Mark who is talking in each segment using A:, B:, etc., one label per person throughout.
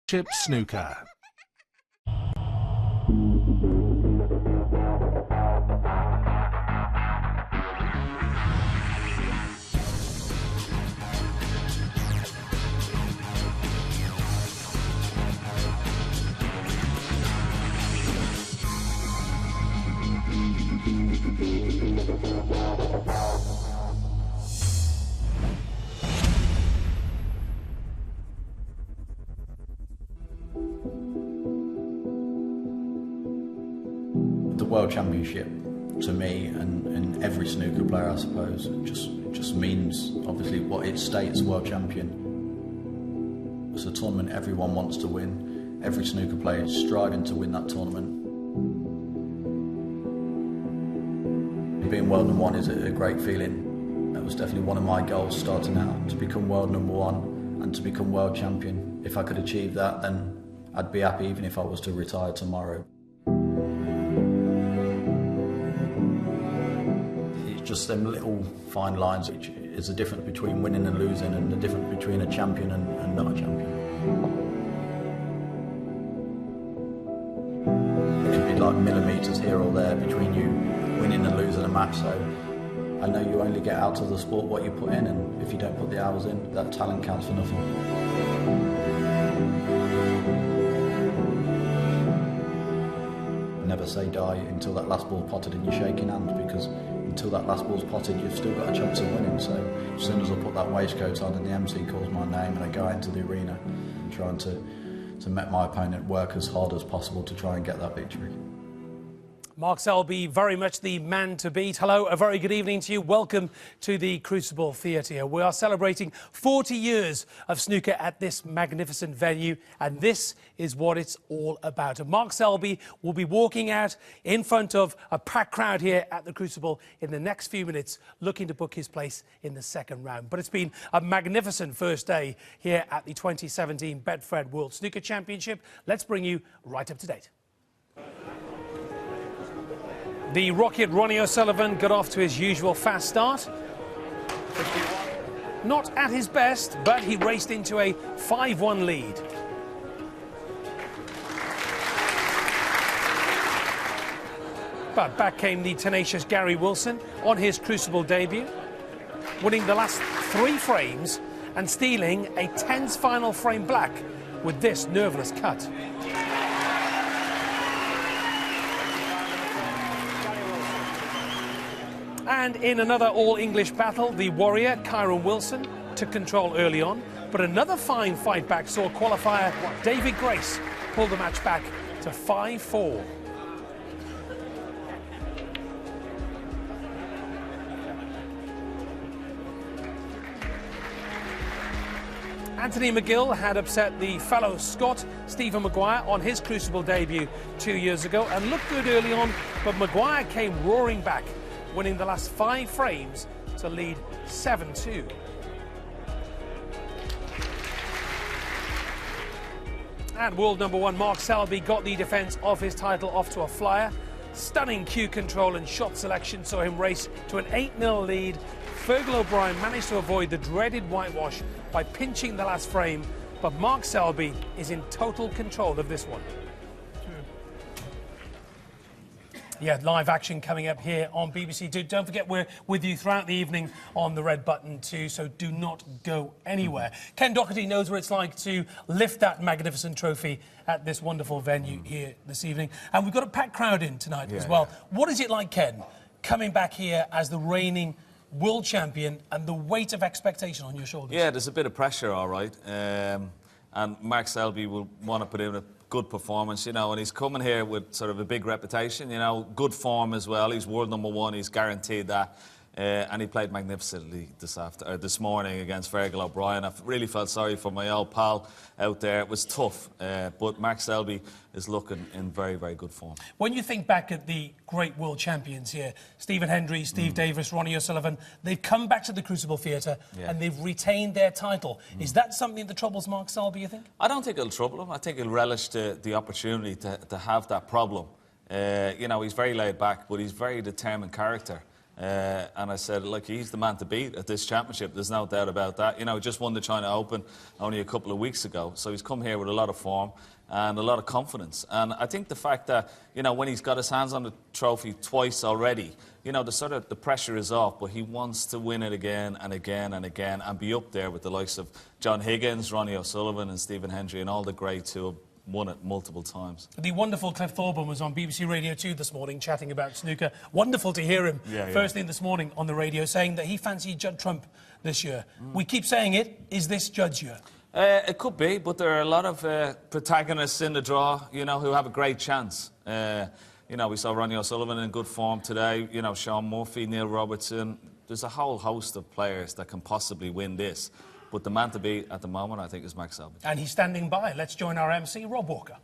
A: Snooker.
B: The World Championship, to me, and every snooker player, I suppose, it just means, obviously, what it states, World Champion. It's a tournament everyone wants to win. Every snooker player is striving to win that tournament. Being world number one is a great feeling. That was definitely one of my goals starting out, to become world number one and to become world champion. If I could achieve that, then I'd be happy even if I was to retire tomorrow. Just them little fine lines, which is the difference between winning and losing, and the difference between a champion and not a champion. It could be like millimetres here or there between you winning and losing a match, so I know you only get out of the sport what you put in, and if you don't put the hours in, that talent counts for nothing. Never say die until that last ball's potted and you're shaking hands, because until that last ball's potted, you've still got a chance of winning. So as soon as I put that waistcoat on and the MC calls my name and I go out into the arena, trying to make my opponent work as hard as possible to try and get that victory.
C: Mark Selby, very much the man to beat. Hello, a very good evening to you. Welcome to the Crucible Theatre. We are celebrating 40 years of snooker at this magnificent venue, and this is what it's all about. And Mark Selby will be walking out in front of a packed crowd here at the Crucible in the next few minutes, looking to book his place in the second round. But it's been a magnificent first day here at the 2017 Betfred World Snooker Championship. Let's bring you right up to date. The rocket Ronnie O'Sullivan got off to his usual fast start. Not at his best, but he raced into a 5-1 lead. But back came the tenacious Gary Wilson on his Crucible debut, winning the last 3 frames and stealing a tense final frame black with this nerveless cut. And in another all-English battle, the warrior, Kyron Wilson, took control early on. But another fine fight back saw qualifier David Grace pull the match back to 5-4. Anthony McGill had upset the fellow Scot, Stephen Maguire, on his Crucible debut 2 years ago and looked good early on, but Maguire came roaring back, winning the last 5 frames to lead 7-2. And world number one Mark Selby got the defence of his title off to a flyer. Stunning cue control and shot selection saw him race to an 8-0 lead. Fergal O'Brien managed to avoid the dreaded whitewash by pinching the last frame, but Mark Selby is in total control of this one. Yeah, live action coming up here on BBC. Don't forget, we're with you throughout the evening on the red button too, so do not go anywhere. Ken Doherty knows what it's like to lift that magnificent trophy at this wonderful venue here this evening. And we've got a packed crowd in tonight as well. What is it like, Ken, coming back here as the reigning world champion and the weight of expectation on your shoulders?
D: Yeah, there's a bit of pressure, all right. And Mark Selby will want to put in a good performance, you know, and he's coming here with sort of a big reputation, you know, good form as well. He's world number one, he's guaranteed that. And he played magnificently this morning against Fergal O'Brien. I really felt sorry for my old pal out there. It was tough, but Mark Selby is looking in very, very good form.
C: When you think back at the great world champions here, Stephen Hendry, Steve Davis, Ronnie O'Sullivan, they've come back to the Crucible Theatre and they've retained their title. Is that something that troubles Mark Selby, you think?
D: I don't think it'll trouble him. I think he'll relish the opportunity to have that problem. You know, he's very laid back, but he's a very determined character. And I said, look, he's the man to beat at this championship. There's no doubt about that. You know, just won the China Open only a couple of weeks ago. So he's come here with a lot of form and a lot of confidence. And I think the fact that, you know, when he's got his hands on the trophy twice already, you know, the pressure is off, but he wants to win it again and again and again and be up there with the likes of John Higgins, Ronnie O'Sullivan and Stephen Hendry and all the greats who have won it multiple times.
C: The wonderful Cliff Thorburn was on BBC Radio 2 this morning chatting about snooker. Wonderful to hear him first thing this morning on the radio saying that he fancied Judd Trump this year. We keep saying it. Is this Judd's year?
D: It could be, but there are a lot of protagonists in the draw, you know, who have a great chance. You know, we saw Ronnie O'Sullivan in good form today, you know, Sean Murphy, Neil Robertson. There's a whole host of players that can possibly win this. But the man to beat at the moment, I think, is Max Selby.
C: And he's standing by. Let's join our MC, Rob Walker.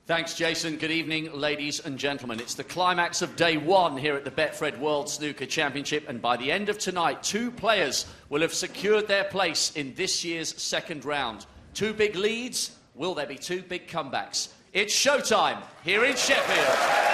A: Thanks, Jason. Good evening, ladies and gentlemen. It's the climax of day one here at the Betfred World Snooker Championship, and by the end of tonight, 2 players will have secured their place in this year's second round. 2 big leads. Will there be 2 big comebacks? It's showtime here in Sheffield.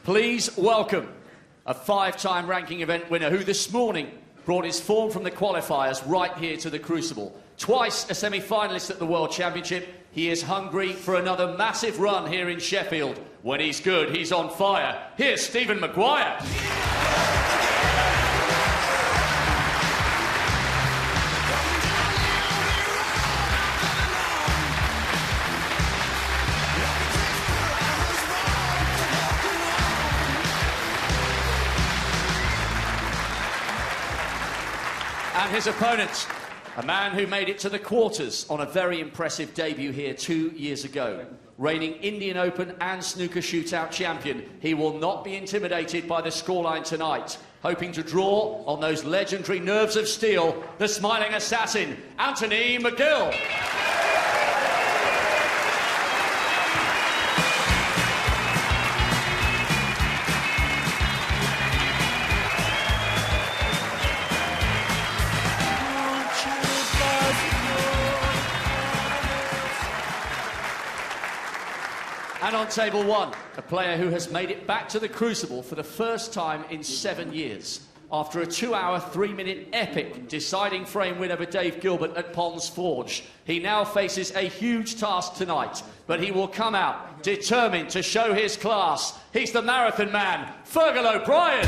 A: Please welcome a 5-time ranking event winner who this morning brought his form from the qualifiers right here to the Crucible. Twice a semi-finalist at the World Championship, he is hungry for another massive run here in Sheffield. When he's good, he's on fire. Here's Stephen Maguire. And his opponent, a man who made it to the quarters on a very impressive debut here 2 years ago. Reigning Indian Open and snooker shootout champion, he will not be intimidated by the scoreline tonight. Hoping to draw on those legendary nerves of steel, the smiling assassin, Anthony McGill. And on table 1, a player who has made it back to the Crucible for the first time in 7 years. After a 2-hour, 3-minute epic deciding frame win over Dave Gilbert at Pond's Forge, he now faces a huge task tonight, but he will come out determined to show his class. He's the marathon man, Fergal O'Brien.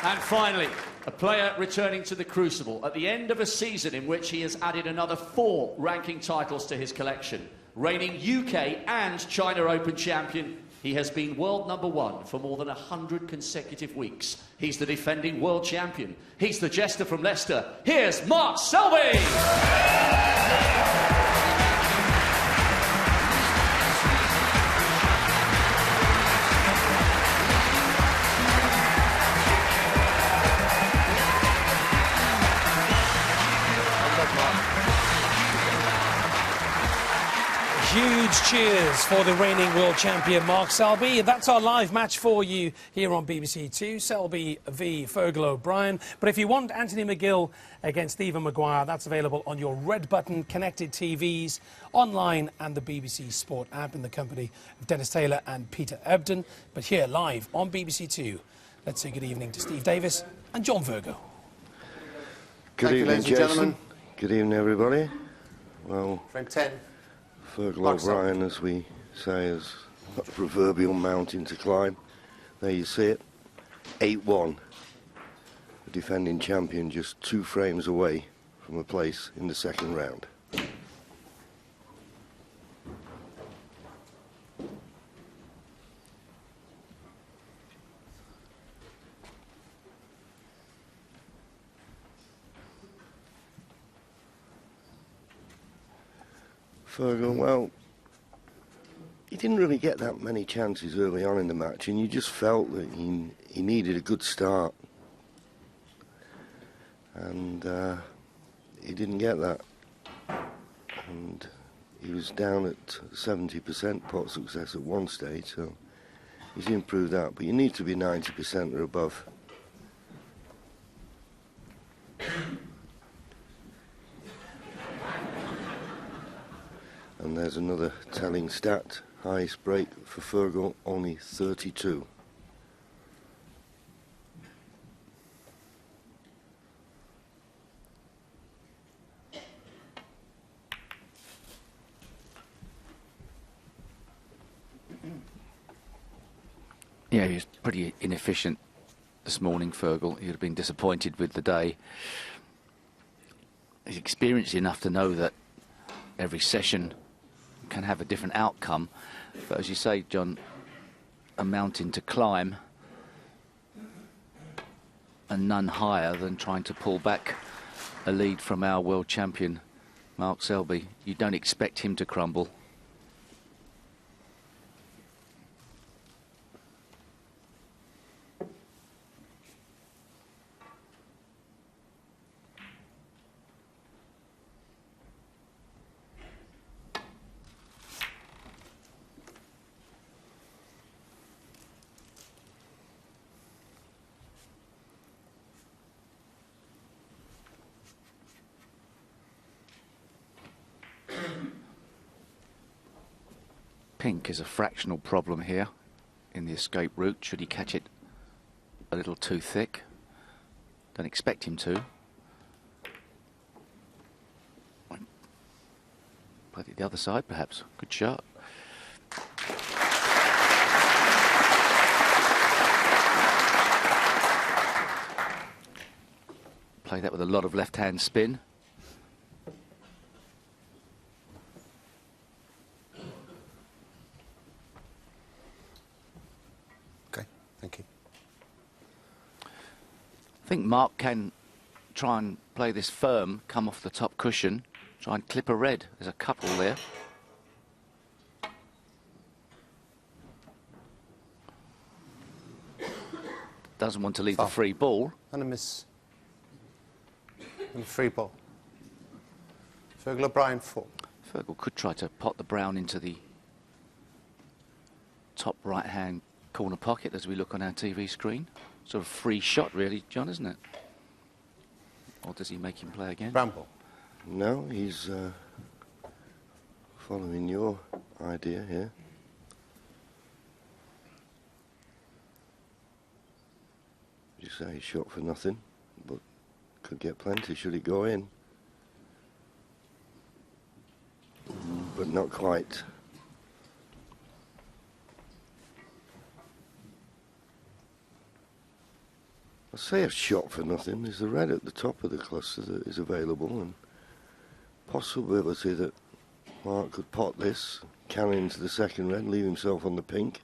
A: And finally, a player returning to the Crucible at the end of a season in which he has added another 4 ranking titles to his collection. Reigning UK and China Open champion, he has been world #1 for more than 100 consecutive weeks. He's the defending world champion. He's the jester from Leicester. Here's Mark Selby!
C: Huge cheers for the reigning world champion Mark Selby. That's our live match for you here on BBC Two, Selby v Fergal O'Brien. But if you want Anthony McGill against Stephen Maguire, that's available on your red button connected TVs, online and the BBC Sport app in the company of Dennis Taylor and Peter Ebdon. But here live on BBC Two, let's say good evening to Steve Davis and John Virgo.
E: Good evening, Jason. Good evening, everybody. Well,
F: Frame 10.
E: Fergal O'Brien, as we say, has got the proverbial mountain to climb. There you see it. 8-1. The defending champion just 2 frames away from a place in the second round. Fergal, well, he didn't really get that many chances early on in the match, and you just felt that he needed a good start. And he didn't get that. And he was down at 70% pot success at one stage, so he's improved that. But you need to be 90% or above. And there's another telling stat. Highest break for Fergal, only 32.
F: Yeah, he was pretty inefficient this morning, Fergal. He'd have been disappointed with the day. He's experienced enough to know that every session can have a different outcome. But as you say, John, a mountain to climb and none higher than trying to pull back a lead from our world champion, Mark Selby. You don't expect him to crumble. Pink is a fractional problem here in the escape route. Should he catch it a little too thick? Don't expect him to. Played it the other side, perhaps. Good shot. Play that with a lot of left-hand spin.
G: Thank you.
F: I think Mark can try and play this firm, come off the top cushion, try and clip a red. There's a couple there. Doesn't want to leave the free ball.
G: And a miss. And a free ball. Fergal O'Brien 4.
F: Fergal could try to pot the brown into the top right-hand corner pocket as we look on our TV screen. Sort of free shot, really, John, isn't it? Or does he make him play again?
G: Bramble.
E: No, he's following your idea here. You say shot for nothing, but could get plenty should it go in. But not quite. I say a shot for nothing. There's the red at the top of the cluster that is available, and possibility that Mark could pot this, carry into the second red, leave himself on the pink.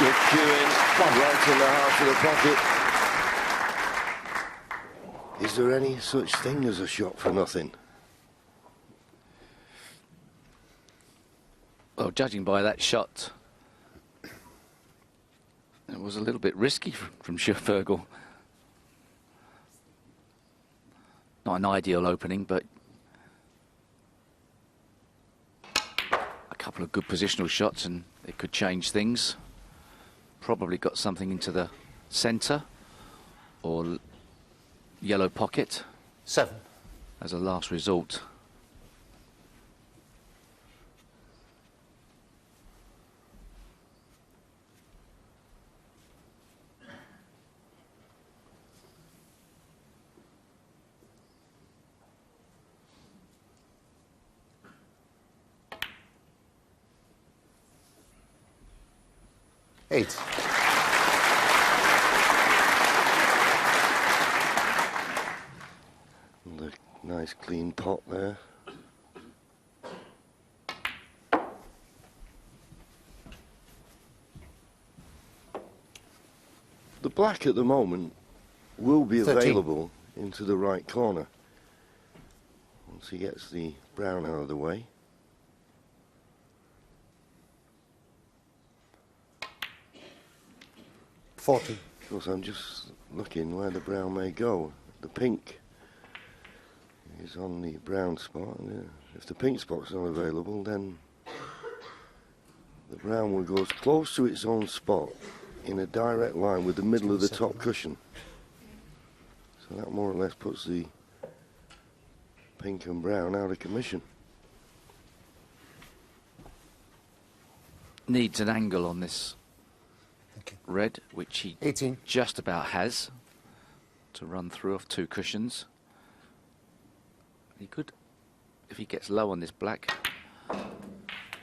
E: Good cueing, right in the heart of the pocket. Is there any such thing as a shot for nothing?
F: Well, judging by that shot, it was a little bit risky from Fergal. Not an ideal opening, but a couple of good positional shots and it could change things. Probably got something into the centre or yellow pocket
G: 7.
F: as a last resort.
G: Eight.
E: The nice clean pot there. black at the moment will be
G: 13.
E: available into the right corner once he gets the brown out of the way.
G: $40.
E: Of course, I'm just looking where the brown may go. The pink is on the brown spot, and if the pink spot's not available, then the brown will go as close to its own spot in a direct line with the middle of the top cushion. So that more or less puts the pink and brown out of commission.
F: Needs an angle on this
G: Okay.
F: red, which he
G: 18.
F: just about has, to run through off 2 cushions. He could, if he gets low on this black,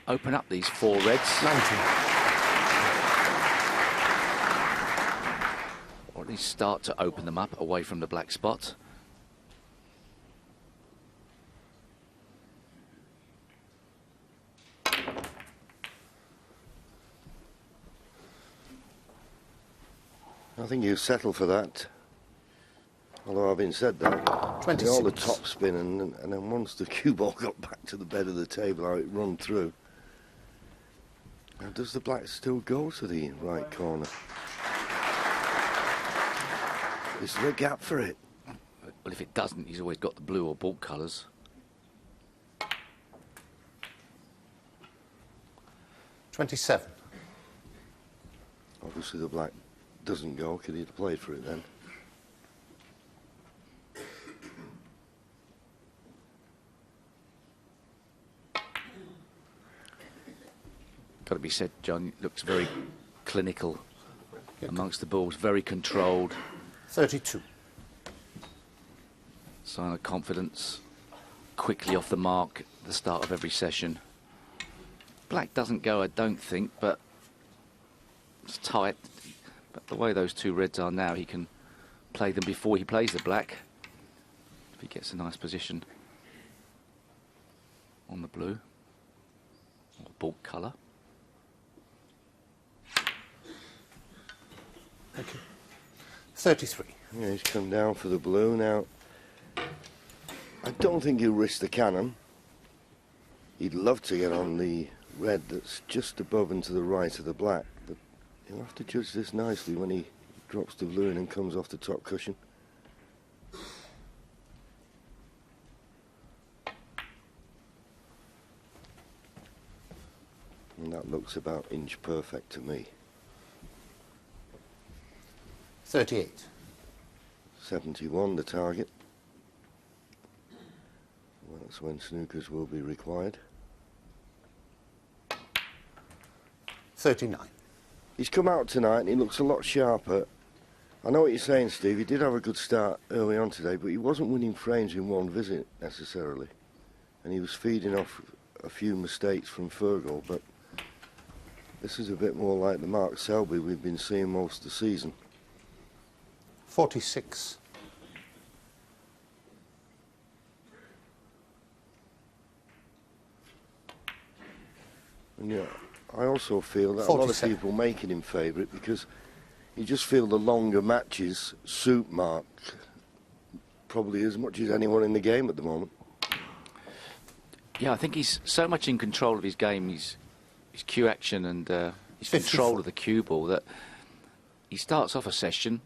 F: open up these 4 reds.
G: 19.
F: Or at least start to open them up away from the black spot.
E: I think he'll settle for that. Although having said that,
G: 26.
E: all the top spin and then once the cue ball got back to the bed of the table, how it run through. Now, does the black still go to the right corner? Is there a gap for it?
F: Well, if it doesn't, he's always got the blue or ball colours.
G: 27.
E: Obviously the black doesn't go. Could he have played for it then?
F: Got to be said, John looks very clinical amongst the balls, very controlled,
G: 32.
F: sign of confidence, quickly off the mark at the start of every session. Black doesn't go, I don't think, but it's tight. But the way those 2 reds are now, he can play them before he plays the black, if he gets a nice position on the blue or ball colour.
G: Okay. 33.
E: Yeah, he's come down for the blue now. I don't think he'll risk the cannon. He'd love to get on the red that's just above and to the right of the black, but he'll have to judge this nicely when he drops the blue in and comes off the top cushion. And that looks about inch perfect to me.
G: 38.
E: 71 the target. Well, that's when snookers will be required.
G: 39.
E: He's come out tonight and he looks a lot sharper. I know what you're saying, Steve. He did have a good start early on today, but he wasn't winning frames in one visit necessarily. And he was feeding off a few mistakes from Fergal, but this is a bit more like the Mark Selby we've been seeing most of the season.
G: 46.
E: And yeah, I also feel that a lot of
G: 47.
E: people making him favourite because you just feel the longer matches suit Mark probably as much as anyone in the game at the moment.
F: Yeah, I think he's so much in control of his game, his cue action and his
G: 54.
F: control of the cue ball, that he starts off a session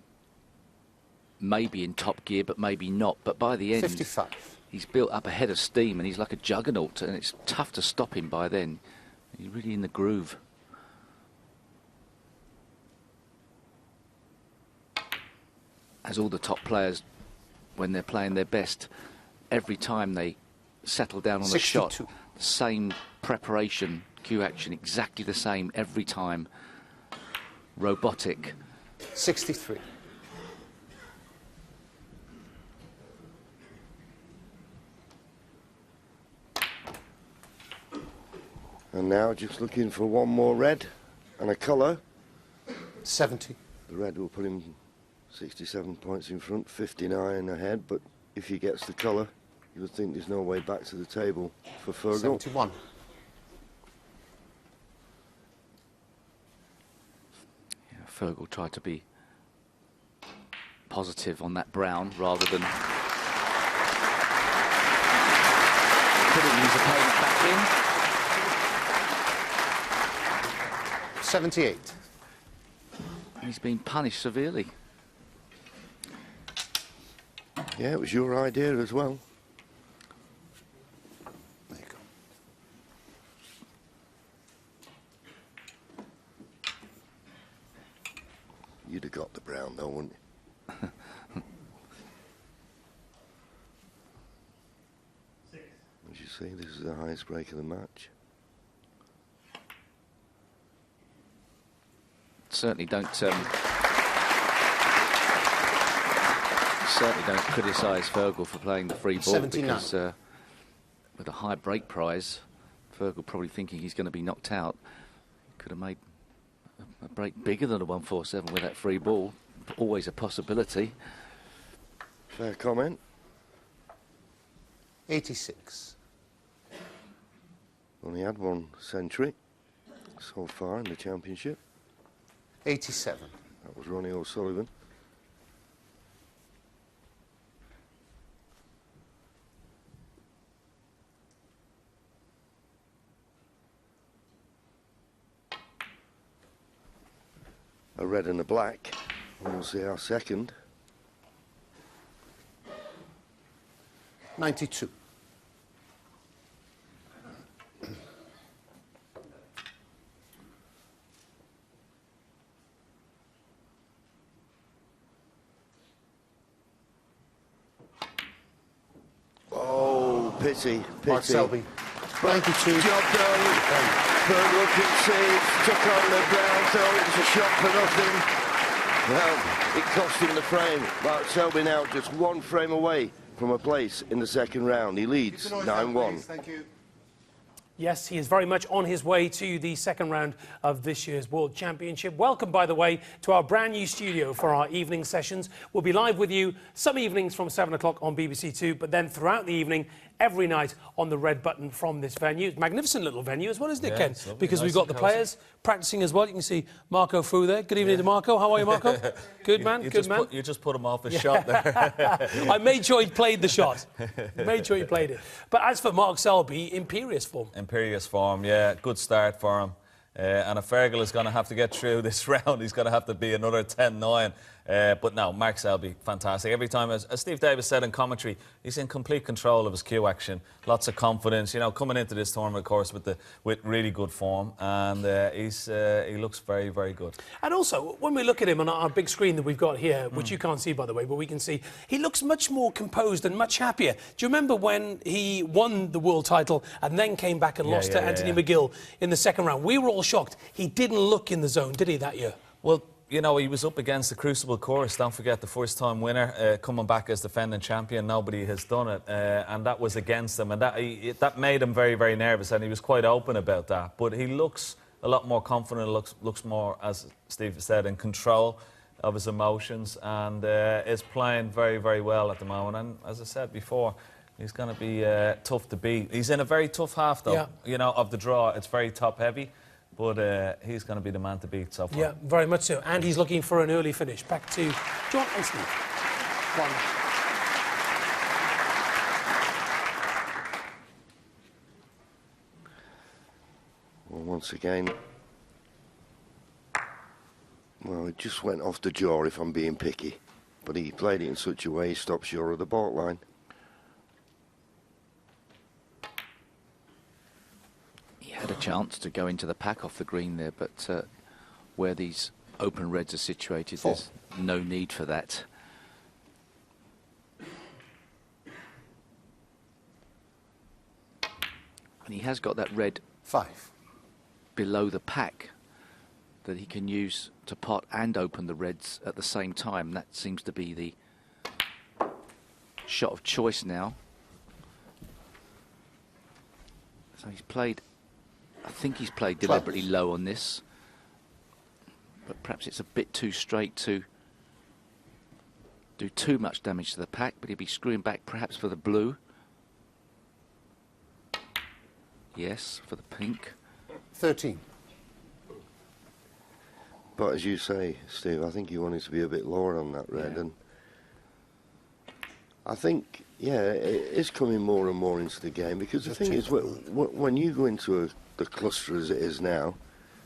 F: maybe in top gear, but maybe not. But by the end,
G: 55.
F: he's built up a head of steam and he's like a juggernaut, and it's tough to stop him by then. He's really in the groove. As all the top players, when they're playing their best, every time they settle down on a shot,
G: 62.
F: the same preparation, cue action, exactly the same every time. Robotic.
G: 63.
E: And now just looking for one more red and a colour.
G: 70.
E: The red will put him 67 points in front, 59 ahead, but if he gets the colour, you would think there's no way back to the table for Fergal.
G: 71.
F: Yeah, Fergal tried to be positive on that brown rather than putting his opponent back in.
G: 78.
F: He's been punished severely.
E: Yeah, it was your idea as well.
G: There you go.
E: You'd have got the brown though, wouldn't you? As you see, this is the highest break of the match.
F: Certainly don't criticise Fergal for playing the free ball
G: 79.
F: because with a high break prize, Fergal probably thinking he's going to be knocked out. Could have made a break bigger than a 147 with that free ball. Always a possibility.
E: Fair comment.
G: 86.
E: Only had one century so far in the championship.
G: 87.
E: That was Ronnie O'Sullivan. A red and a black. And we'll see our second.
G: 92.
E: Oh, pity.
G: Mark Selby. 92.
E: Job done. Fergal concedes, took on the brown, thought it was a shot for nothing. Well, it cost him the frame. Mark Selby now just one frame away from a place in the second round. He leads 9-1.
G: Thank you.
C: Yes, he is very much on his way to the second round of this year's World Championship. Welcome, by the way, to our brand new studio for our evening sessions. We'll be live with you some evenings from 7 o'clock on BBC Two, but then throughout the evening, every night on the red button from this venue. Magnificent little venue as well, isn't it,
D: Yeah,
C: Ken?
D: it's lovely,
C: Because
D: nice
C: we've got
D: and
C: the
D: cosy.
C: players practicing as well. You can see Marco Fu there. Good evening to Marco. How are you, Marco? Good man, good man.
D: You just put him off his shot there.
C: I made sure he played the shot. Made sure he played it. But as for Mark Selby, imperious form.
D: Imperious form, yeah. Good start for him. And if Fergal is going to have to get through this round, he's going to have to be another 10-9. But no, Mark Selby, fantastic. Every time, as Steve Davis said in commentary, he's in complete control of his cue action. Lots of confidence, you know, coming into this tournament, of course, with really good form. And he looks very, very good.
C: And also, when we look at him on our big screen that we've got here, which you can't see, by the way, but we can see, he looks much more composed and much happier. Do you remember when he won the world title and then came back and lost to Anthony McGill in the second round? We were all shocked. He didn't look in the zone, did he, that year?
D: Well, you know, he was up against the Crucible course. Don't forget, the first-time winner, coming back as defending champion. Nobody has done it, and that was against him, and that made him very, very nervous, and he was quite open about that. But he looks a lot more confident, looks more, as Steve said, in control of his emotions, and is playing very, very well at the moment. And as I said before, he's going to be tough to beat. He's in a very tough half, though. You know, of the draw, it's very top-heavy. But he's going to be the man to beat so far.
C: Yeah, very much so. And he's looking for an early finish. Back to John and Steve. One.
E: Well, once again, well, it just went off the jaw if I'm being picky. But he played it in such a way he stopped short of the baulk line.
F: Had a chance to go into the pack off the green there, but where these open reds are situated, there's no need for that. And he has got that red
G: 5.
F: below the pack that he can use to pot and open the reds at the same time. That seems to be the shot of choice now. So he's played, I think he's played deliberately low on this, but perhaps it's a bit too straight to do too much damage to the pack, but he'll be screwing back perhaps for the blue. Yes, for the pink.
G: 13.
E: But as you say, Steve, I think he wanted to be a bit lower on that red, and I think, yeah, it is coming more and more into the game, because the thing is, when you go into the cluster as it is now,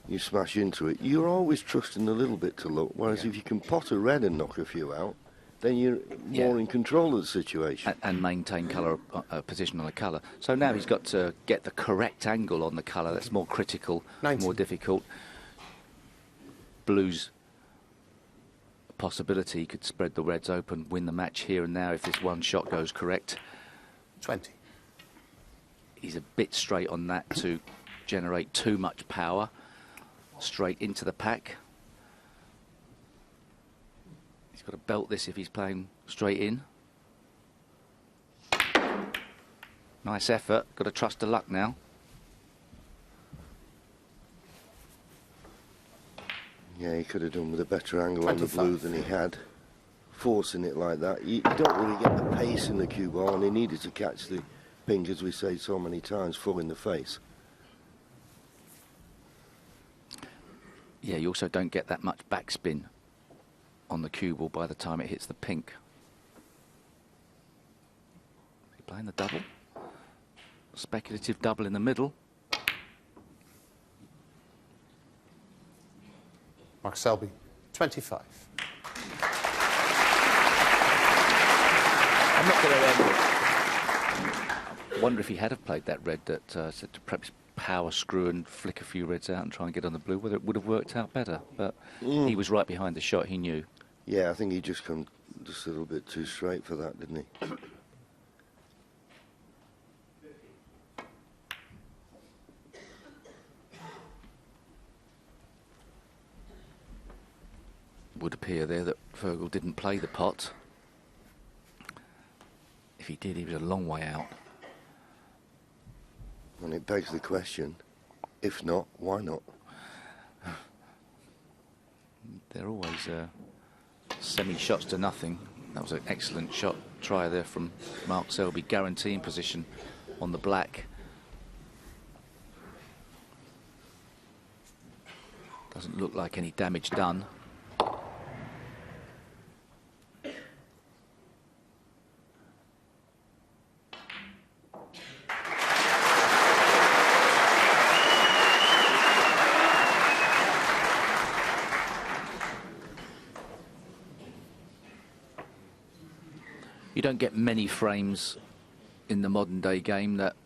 E: you smash into it, you're always trusting a little bit to luck, whereas if you can pot a red and knock a few out, then you're more in control of the situation.
F: And maintain colour position on the colour. So now he's got to get the correct angle on the colour. That's more critical,
G: 19.
F: more difficult. Blues possibility, he could spread the reds open, win the match here and now if this one shot goes correct.
G: 20.
F: He's a bit straight on that to generate too much power straight into the pack. He's got to belt this if he's playing straight in. Nice effort, got to trust to luck now.
E: Yeah, he could have done with a better angle on the blue than he had. Forcing it like that, you don't really get the pace in the cue ball, and he needed to catch the pink, as we say so many times, full in the face.
F: Yeah, you also don't get that much backspin on the cue ball by the time it hits the pink. He playing the double. Speculative double in the middle.
G: Mark Selby, 25.
F: I'm not going to wonder if he had have played that red that said to perhaps power screw and flick a few reds out and try and get on the blue, whether it would have worked out better. But he was right behind the shot, he knew.
E: Yeah, I think he just come just a little bit too straight for that, didn't he?
F: Would appear there that Fergal didn't play the pot. If he did, he was a long way out.
E: And it begs the question, if not, why not?
F: They're always semi-shots to nothing. That was an excellent shot try there from Mark Selby, guaranteeing position on the black. Doesn't look like any damage done. You don't get many frames in the modern day game that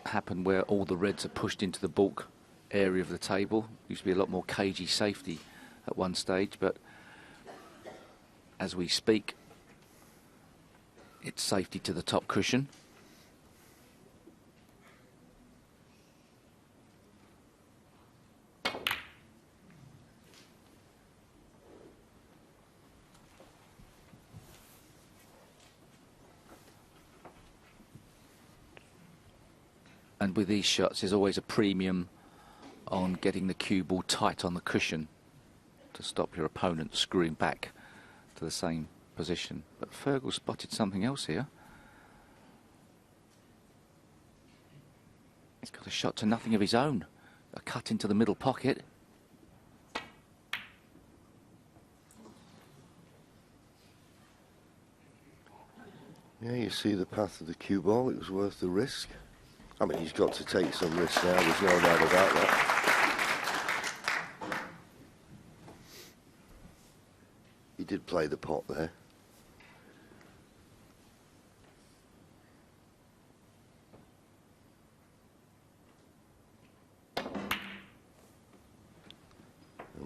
F: happen where all the reds are pushed into the bulk area of the table. Used to be a lot more cagey safety at one stage, but as we speak, it's safety to the top cushion. And with these shots, there's always a premium on getting the cue ball tight on the cushion to stop your opponent screwing back to the same position. But Fergal spotted something else here. He's got a shot to nothing of his own. A cut into the middle pocket.
E: Yeah, you see the path of the cue ball, it was worth the risk. I mean, he's got to take some risks now, there's no doubt about that. He did play the pot there. And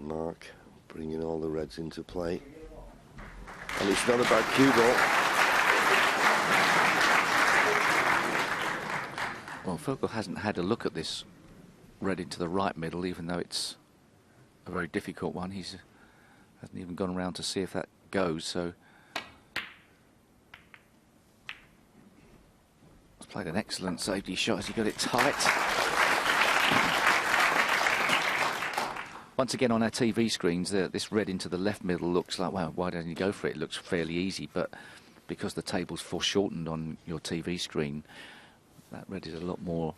E: Mark bringing all the reds into play. And it's not a bad cue ball.
F: Well, Fergal hasn't had a look at this red into the right middle, even though it's a very difficult one. He hasn't even gone around to see if that goes, so he's played an excellent safety shot as he got it tight. Once again on our TV screens, this red into the left middle looks like, well, why doesn't he go for it? It looks fairly easy, but because the table's foreshortened on your TV screen, that red is a lot more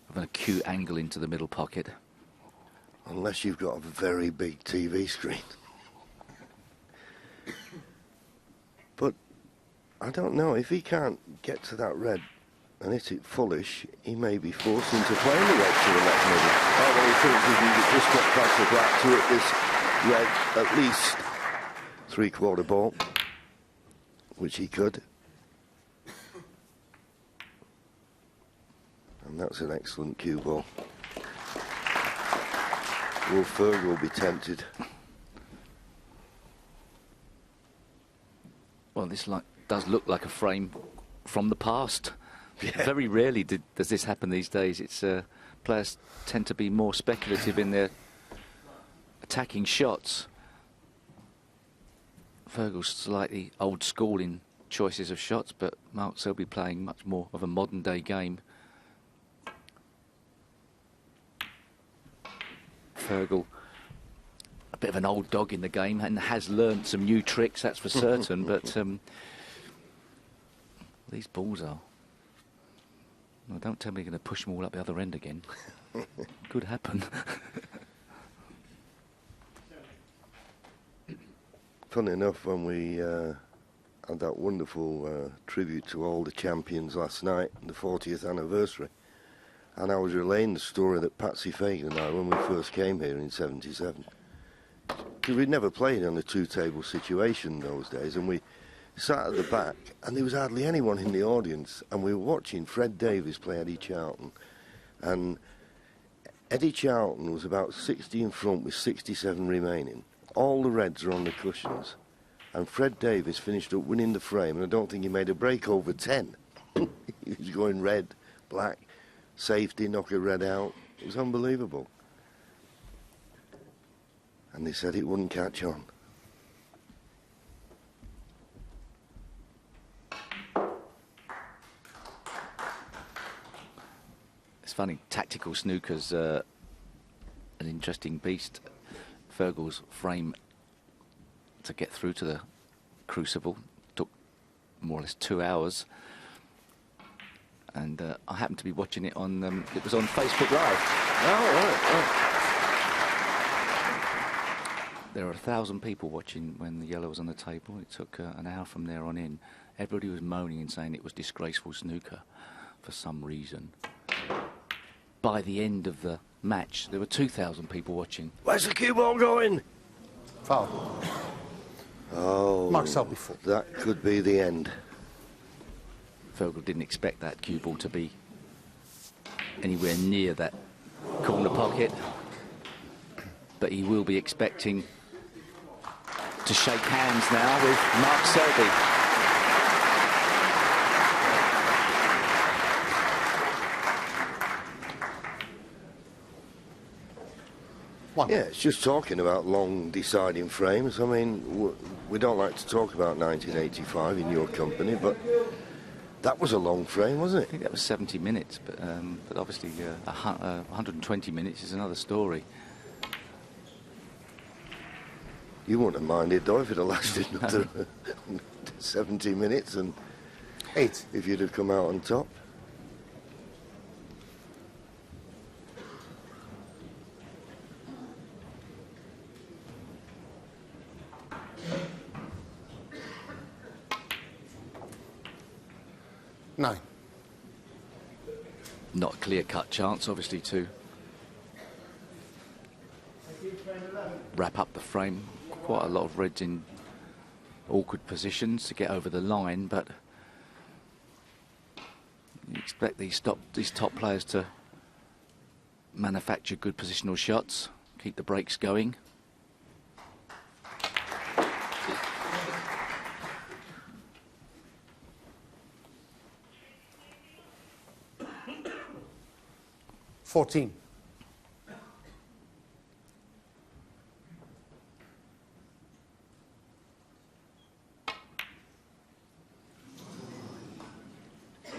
F: of an acute angle into the middle pocket.
E: Unless you've got a very big TV screen. But I don't know. If he can't get to that red and hit it fullish, he may be forced into playing the red to the left middle. Although he thinks if he could just get past the black to hit this red at least three-quarter ball, which he could. And that's an excellent cue ball. Will Fergal will be tempted.
F: Well, this does look like a frame from the past. Yeah. Very rarely does this happen these days. It's players tend to be more speculative in their attacking shots. Fergal's slightly old school in choices of shots, but Mark Selby playing much more of a modern day game. Fergal, a bit of an old dog in the game and has learned some new tricks, that's for certain, but these balls are... Well, don't tell me you're going to push them all up the other end again. Could happen.
E: Funny enough, when we had that wonderful tribute to all the champions last night, the 40th anniversary, and I was relaying the story that Patsy Fagan and I, when we first came here in '77, because we'd never played on a two-table situation those days, and we sat at the back, and there was hardly anyone in the audience, and we were watching Fred Davis play Eddie Charlton, and Eddie Charlton was about 60 in front with 67 remaining. All the reds are on the cushions, and Fred Davis finished up winning the frame, and I don't think he made a break over 10. He was going red, black, safety, knock a red out. It was unbelievable. And they said it wouldn't catch on.
F: It's funny, tactical snooker's an interesting beast. Fergal's frame to get through to the crucible took more or less 2 hours. And I happened to be watching it on, it was on Facebook Live.
E: Oh, right.
F: There were 1,000 people watching when the yellow was on the table. It took an hour from there on in. Everybody was moaning and saying it was disgraceful snooker for some reason. By the end of the match, there were 2,000 people watching.
E: Where's the cue ball going?
G: Foul.
E: Oh,
G: Mark Selby full.
E: That could be the end.
F: Fergal didn't expect that cue ball to be anywhere near that corner pocket, but he will be expecting to shake hands now with Mark Selby.
G: One.
E: Yeah, it's just talking about long deciding frames. I mean, we don't like to talk about 1985 in your company, but that was a long frame, wasn't
F: I
E: it?
F: think that was 70 minutes, but obviously 120 minutes is another story.
E: You wouldn't have minded, though, if it had lasted another 70 minutes and
G: 8.
E: if you'd have come out on top.
G: Nine.
F: Not a clear-cut chance, obviously, to wrap up the frame. Quite a lot of reds in awkward positions to get over the line, but you expect these top players to manufacture good positional shots, keep the breaks going.
G: Fourteen.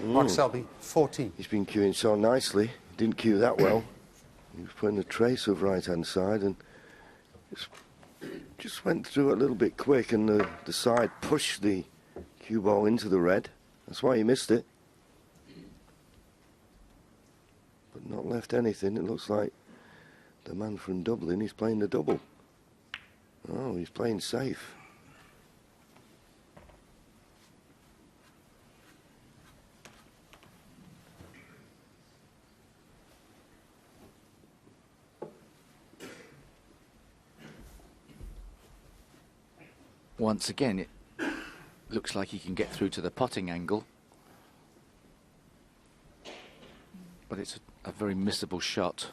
G: Mark Selby, 14.
E: He's been cueing so nicely. Didn't cue that well. He was putting a trace of right-hand side and just went through it a little bit quick, and the side pushed the cue ball into the red. That's why he missed it. But not left anything. It looks like the man from Dublin, he's playing the double. Oh, he's playing safe.
F: once again, it looks like he can get through to the potting angle. But it's a very missable shot.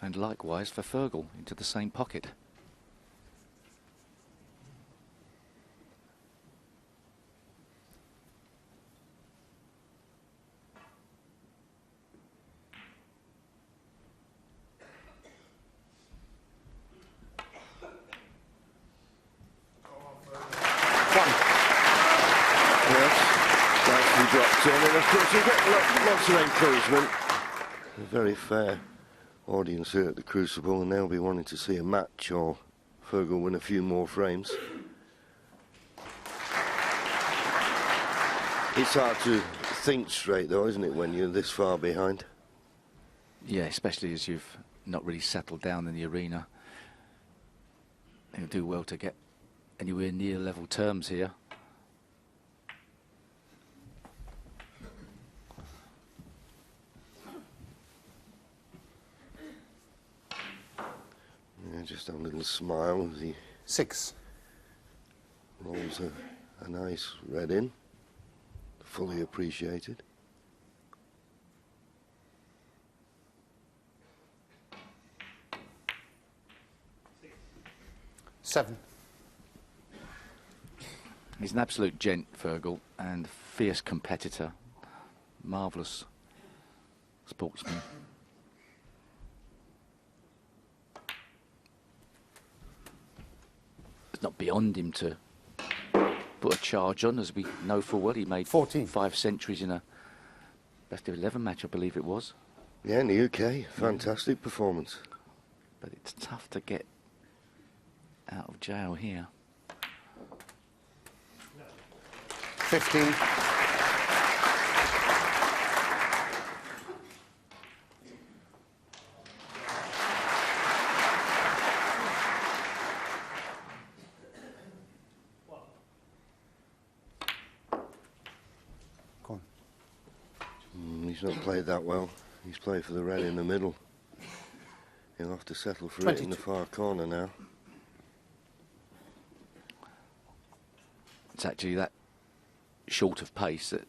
F: And likewise for Fergal, into the same pocket.
E: Nicely dropped in, and of course you get lots of encouragement. A very fair audience here at the Crucible, and they'll be wanting to see a match or Fergal win a few more frames. It's hard to think straight though, isn't it, when you're this far behind?
F: Yeah, especially as you've not really settled down in the arena. You'll do well to get anywhere near level terms here.
E: Yeah, just have a little smile as he
G: 6.
E: rolls a nice red in. Fully appreciated.
G: Seven.
F: He's an absolute gent, Fergal, and fierce competitor. Marvellous sportsman. It's not beyond him to put a charge on, as we know full well. He made
G: 14.
F: 5 centuries in a best of 11 match, I believe it was.
E: Yeah, in the UK, fantastic performance.
F: But it's tough to get out of jail here.
G: 15. Go on.
E: He's not played that well. He's played for the red in the middle. He'll have to settle for it in the
G: 22.
E: far corner now.
F: It's actually that short of pace that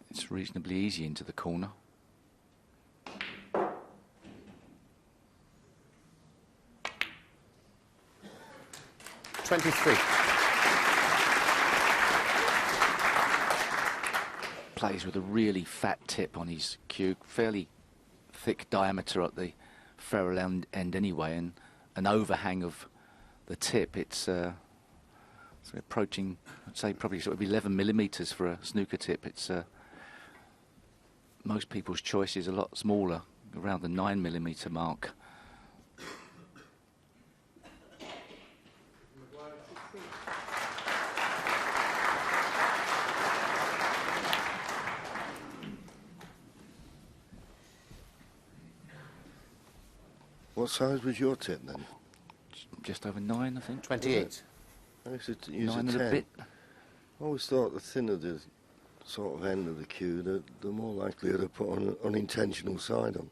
F: it's reasonably easy into the corner.
G: $23.
F: Plays with a really fat tip on his cue, fairly thick diameter at the ferrule end anyway, and an overhang of the tip. It's approaching, I'd say, probably sort of 11 millimetres for a snooker tip. It's most people's choice is a lot smaller, around the 9 millimetre mark.
E: What size was your tip then?
F: Just over 9, I think.
G: 28.
E: I used to use
F: 9
E: a
F: and
E: 10.
F: a bit.
E: I always thought the thinner the sort of end of the cue, the more likely to put an unintentional side on.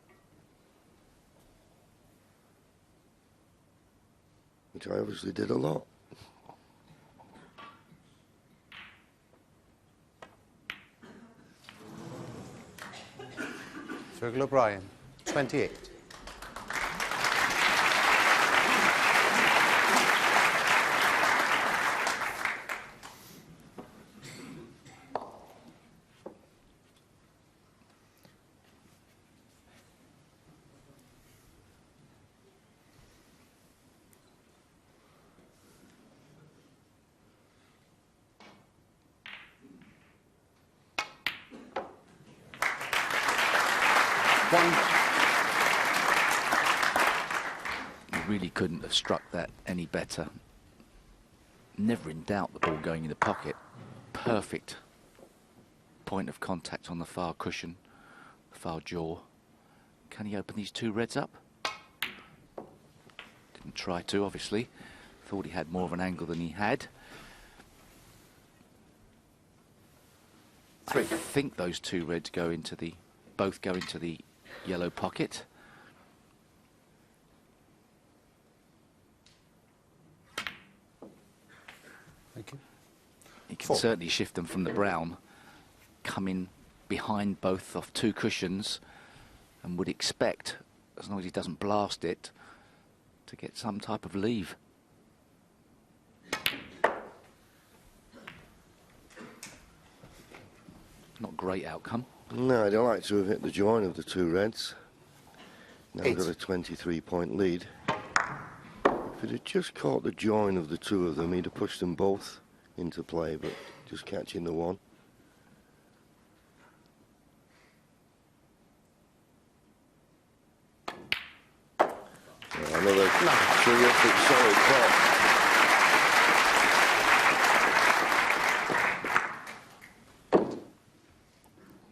E: Which I obviously did a lot.
G: Fergal O'Brien, 28.
F: You really couldn't have struck that any better. Never in doubt the ball going in the pocket. Perfect point of contact on the far cushion, the far jaw. Can he open these two reds up? Didn't try to, obviously. Thought he had more of an angle than he had. I think those two reds go into the, both go into the yellow pocket.
G: Thank you.
F: He can
G: 4.
F: certainly shift them from the brown, come in behind both off two cushions, and would expect, as long as he doesn't blast it, to get some type of leave. Not great outcome.
E: No, I'd like to have hit the join of the two reds. Now
G: 8.
E: got a 23-point lead. If it had just caught the join of the two of them, he'd have pushed them both into play, but just catching the one. Another terrific solid pot.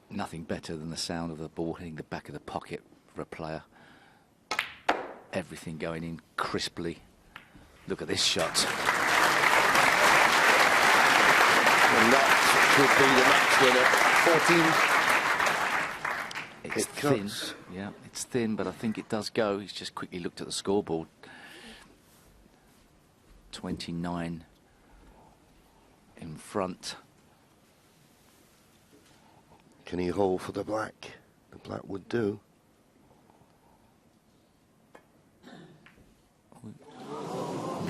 F: Nothing better than the sound of the ball hitting the back of the pocket for a player. Everything going in crisply. Look at this shot.
E: And that could be the match winner. 14.
F: It's
E: It
F: thin.
E: cuts.
F: Yeah, it's thin, but I think it does go. He's just quickly looked at the scoreboard. 29 in front.
E: Can he hold for the black? The black would do.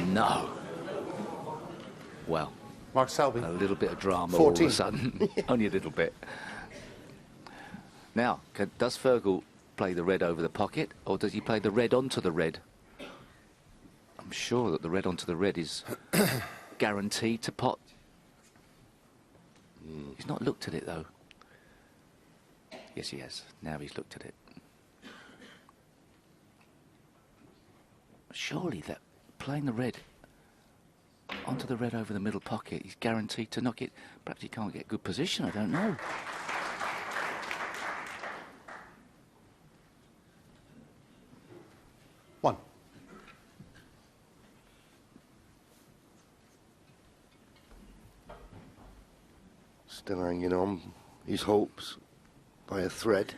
F: No. Well,
G: Mark Selby.
F: a little bit of drama all of
G: 14.
F: a sudden. Only a little bit. Now, does Fergal play the red over the pocket, or does he play the red onto the red? I'm sure that the red onto the red is guaranteed to pot. He's not looked at it, though. Yes, he has. Now he's looked at it. Surely that playing the red onto the red over the middle pocket, he's guaranteed to knock it. Perhaps he can't get good position, I don't know.
G: One.
E: Still hanging on his hopes by a thread.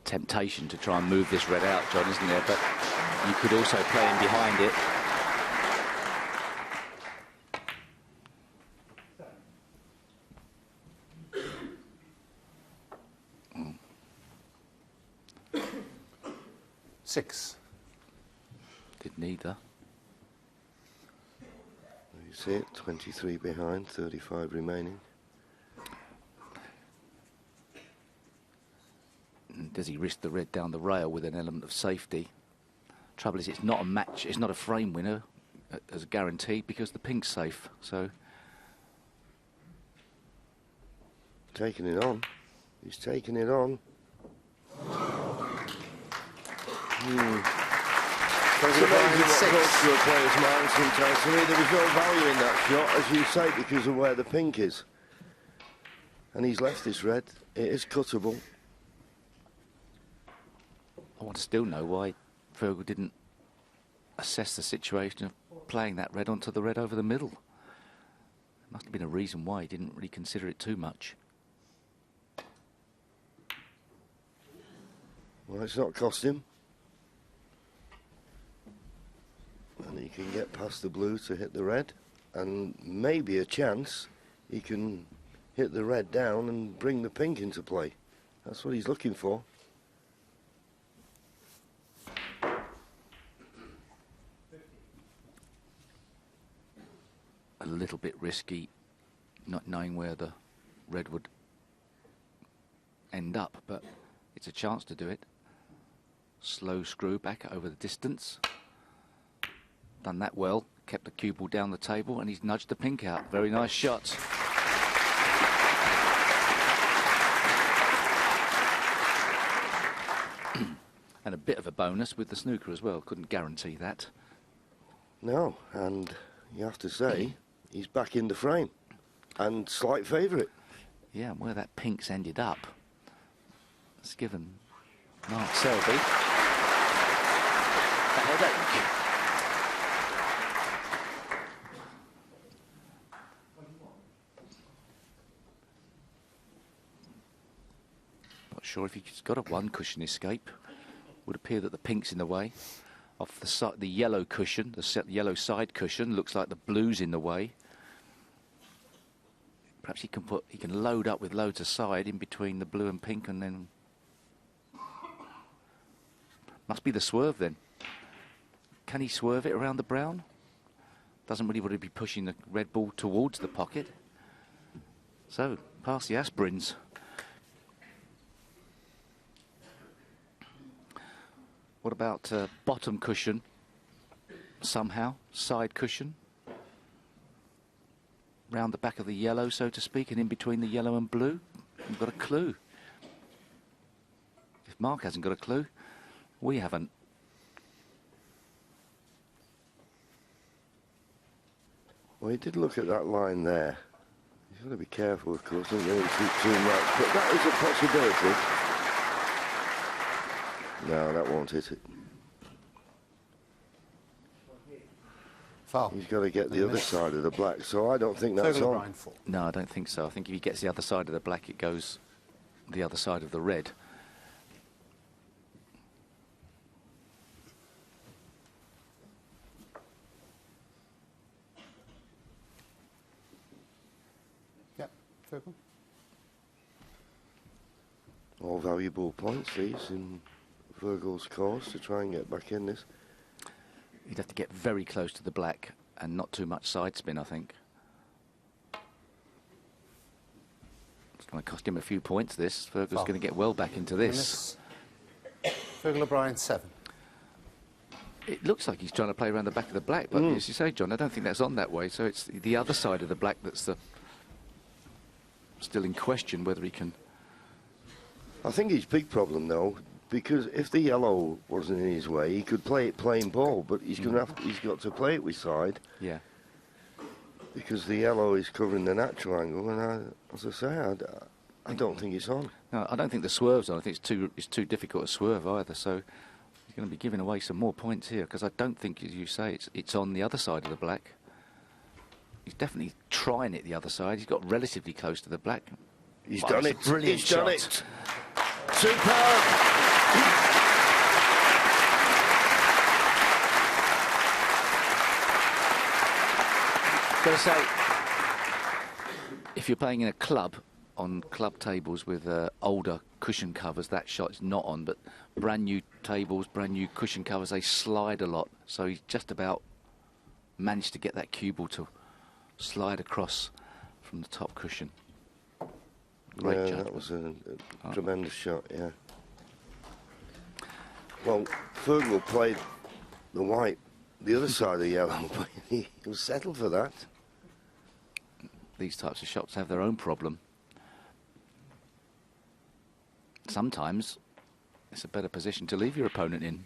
F: Temptation to try and move this red out, John, isn't there? But you could also play him behind it.
G: Six.
F: Did neither.
E: You see it, 23 behind, 35 remaining.
F: Does he risk the red down the rail with an element of safety? Trouble is, it's not a match, it's not a frame winner as a guarantee because the pink's safe. So
E: Taking it on. He's taking it on. It's amazing what goes through a player's mind sometimes. To me, there was no value in that shot, as you say, because of where the pink is. And he's left this red. It is cuttable.
F: I want to still know why Fergal didn't assess the situation of playing that red onto the red over the middle. There must have been a reason why he didn't really consider it too much.
E: Well, it's not cost him. And he can get past the blue to hit the red. And maybe a chance he can hit the red down and bring the pink into play. That's what he's looking for.
F: A little bit risky, not knowing where the red would end up, but it's a chance to do it. Slow screw back over the distance. Done that well, kept the cue ball down the table, and he's nudged the pink out. Very nice shot. And a bit of a bonus with the snooker as well. Couldn't guarantee that.
E: No, and you have to say, he's back in the frame. And slight favourite.
F: Yeah, and where that pink's ended up, it's given Mark Selby a headache. Not sure if he's got a one cushion escape. Would appear that the pink's in the way. Off the yellow cushion, the yellow side cushion, looks like the blue's in the way. Perhaps he can load up with loads of side in between the blue and pink, and then must be the swerve then. Can he swerve it around the brown? Doesn't really want to be pushing the red ball towards the pocket. So, past the aspirins. What about bottom cushion? Somehow, side cushion. Round the back of the yellow, so to speak, and in between the yellow and blue. We've got a clue. If Mark hasn't got a clue, we haven't.
E: Well, he did look at that line there. He's got to be careful, of course, don't really shoot too much, but that is a possibility. No, that won't hit it.
G: Foul.
E: He's got to get the other side of the black, so I don't think that's on.
F: No, I don't think so. I think if he gets the other side of the black, it goes the other side of the red.
G: Yep, Fergal.
E: All valuable points, these, in Virgil's cause to try and get back in this.
F: He'd have to get very close to the black and not too much side spin, I think. It's going to cost him a few points, this. Fergal's going to get well back into this.
G: Fergal O'Brien, 7.
F: It looks like he's trying to play around the back of the black, but as you say, John, I don't think that's on that way. So it's the other side of the black that's still in question, whether he can...
E: I think his big problem, though, because if the yellow wasn't in his way, he could play it plain ball, but he's got to play it with side.
F: Yeah.
E: Because the yellow is covering the natural angle, and as I say, I don't think it's on.
F: No, I don't think the swerve's on. I think it's too difficult to swerve either. So he's going to be giving away some more points here, because I don't think, as you say, it's on the other side of the black. He's definitely trying it the other side. He's got relatively close to the black.
E: He's done it.
F: Brilliant
E: He's
F: shot.
E: done it. Superb.
F: Got to say, if you're playing in a club, on club tables with older cushion covers, that shot is not on, but brand new tables, brand new cushion covers, they slide a lot. So he's just about managed to get that cue ball to slide across from the top cushion. Great judgment.
E: That was a tremendous shot, yeah. Well, Fergal played the white, the other side of the yellow, but he was settled for that.
F: These types of shots have their own problem. Sometimes it's a better position to leave your opponent in.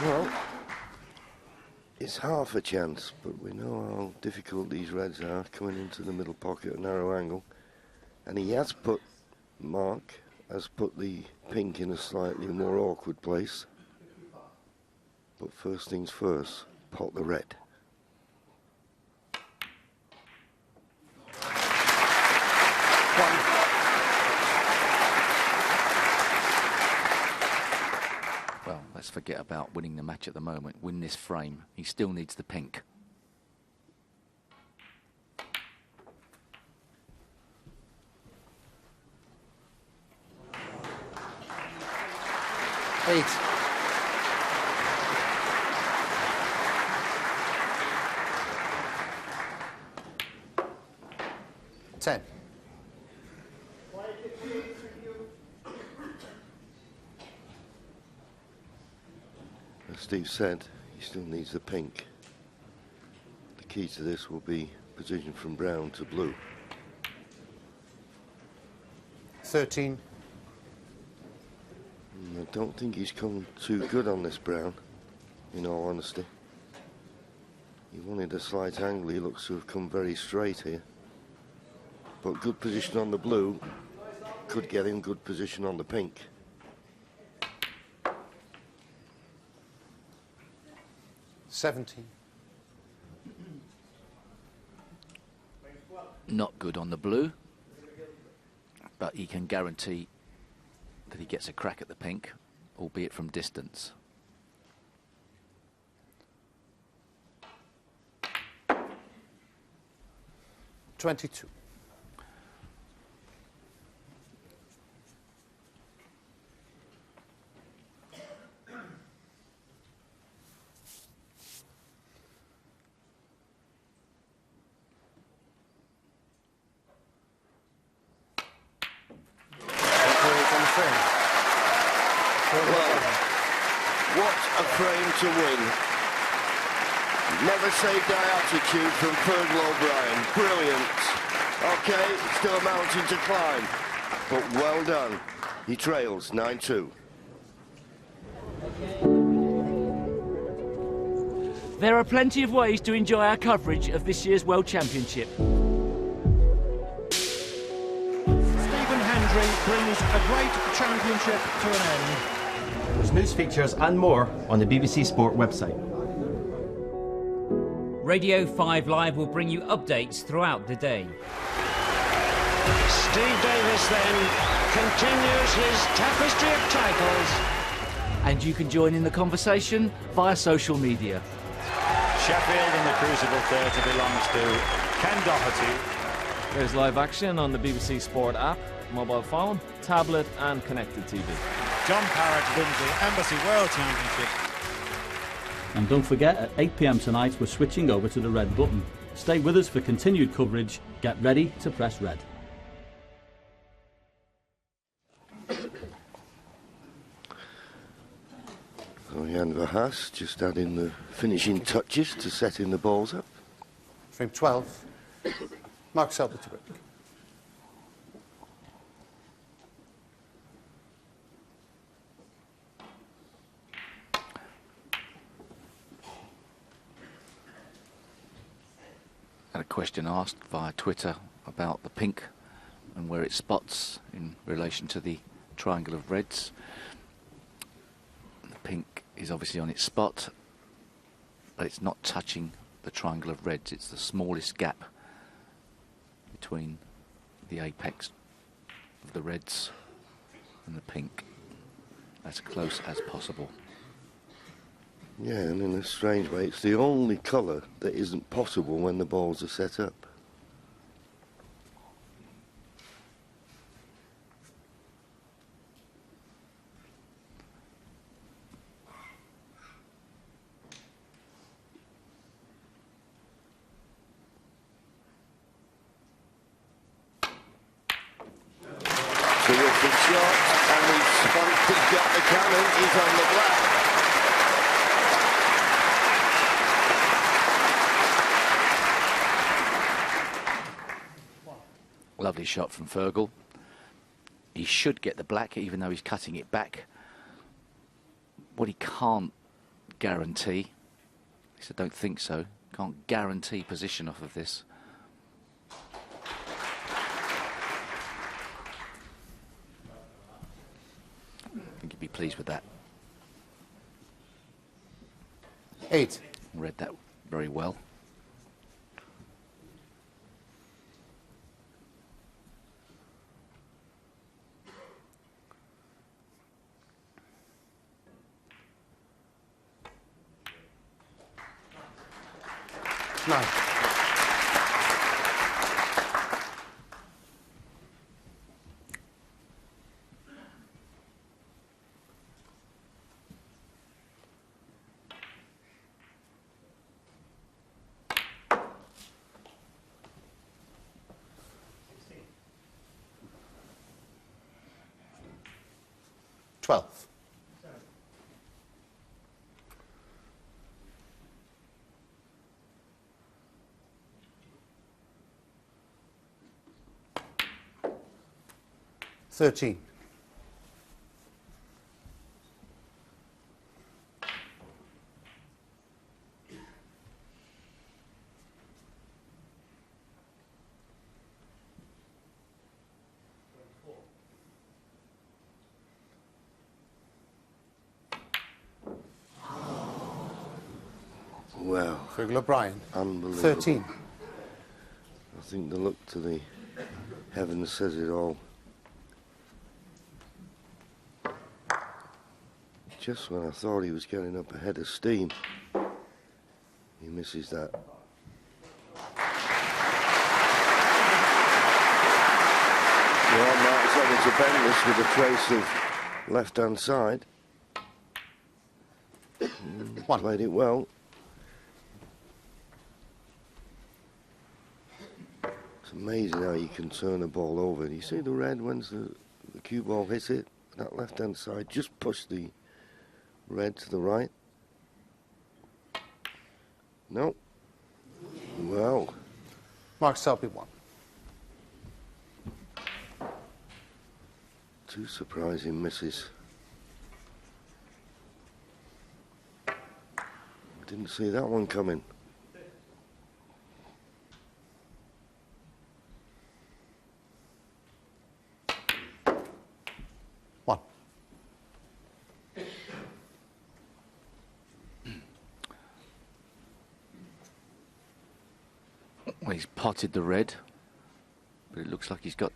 E: Well, it's half a chance, but we know how difficult these reds are coming into the middle pocket at narrow angle. And he has put, Mark has put the pink in a slightly more awkward place. But first things first, pot the red.
F: Well, let's forget about winning the match at the moment. Win this frame. He still needs the pink.
G: Eight. Ten.
E: As Steve said, he still needs the pink. The key to this will be position from brown to blue.
G: 13.
E: I don't think he's come too good on this brown, in all honesty. He wanted a slight angle, he looks to have come very straight here. But good position on the blue could get him good position on the pink.
G: $17.
F: Not good on the blue, but he can guarantee that he gets a crack at the pink, albeit from distance.
G: $22.
E: What a frame to win. Never say die attitude from Fergal O'Brien. Brilliant. Okay, still a mountain to climb, but well done. He trails 9-2.
H: There are plenty of ways to enjoy our coverage of this year's World Championship.
I: Stephen Hendry brings a great championship to an end.
J: There's news features and more on the BBC Sport website.
K: Radio 5 Live will bring you updates throughout the day.
I: Steve Davis then continues his tapestry of titles.
H: And you can join in the conversation via social media.
L: Sheffield and the Crucible 30 belongs to Ken Doherty.
M: There's live action on the BBC Sport app, mobile phone, tablet and connected TV.
L: John Parrott wins the Embassy World Championship.
N: And don't forget, at 8 p.m. tonight, we're switching over to the red button. Stay with us for continued coverage. Get ready to press red.
E: Jan Verhaas just adding the finishing touches to setting the balls up.
G: Frame 12. Mark Selby to break.
F: Had a question asked via Twitter about the pink and where it spots in relation to the triangle of reds. The pink is obviously on its spot, but it's not touching the triangle of reds. It's the smallest gap between the apex of the reds and the pink, as close as possible.
E: Yeah, and in a strange way, it's the only colour that isn't possible when the balls are set up. Terrific shot, and the spunk has got the cannon, he's on the black.
F: Lovely shot from Fergal. He should get the black, even though he's cutting it back. What he can't guarantee, at least I don't think so, can't guarantee position off of this. I think he'd be pleased with that.
G: 8.
F: Read that very well.
G: Nine. 13.
E: Wow.
G: Fergal O'Brien.
E: Unbelievable.
G: 13.
E: I think the look to the heavens says it all. Just when I thought he was getting up ahead of steam, he misses that. Well, Mark's able to bend this with a trace of left-hand side. Played it well. It's amazing how you can turn a ball over. Do you see the red when the cue ball hits it? That left-hand side, just push the red to the right. No. Well.
G: Mark Selby 1.
E: Two surprising misses. Didn't see that one coming.
G: One.
F: Well, he's potted the red, but it looks like he's got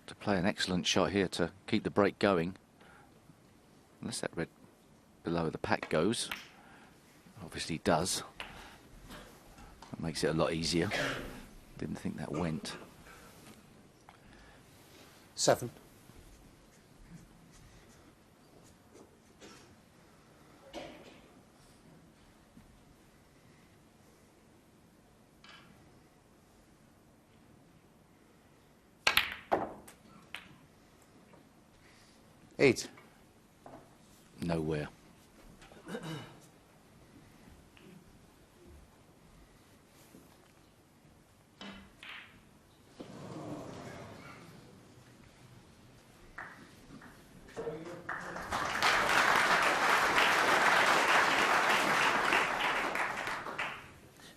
F: to play an excellent shot here to keep the break going. Unless that red below the pack goes. Obviously it does. That makes it a lot easier. Didn't think that went.
G: 7. Eight.
F: Nowhere.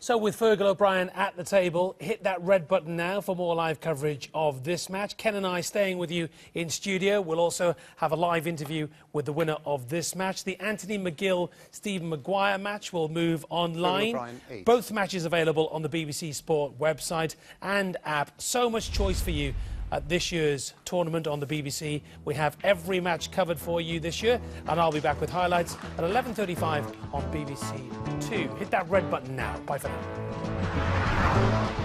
C: So with Fergal O'Brien at the table, hit that red button now for more live coverage of this match. Ken and I staying with you in studio. We'll also have a live interview with the winner of this match. The Anthony McGill-Stephen Maguire match will move online. Both matches available on the BBC Sport website and app. So much choice for you at this year's tournament on the BBC. We have every match covered for you this year, and I'll be back with highlights at 11:35 on BBC Two. Hit that red button now. Bye for now.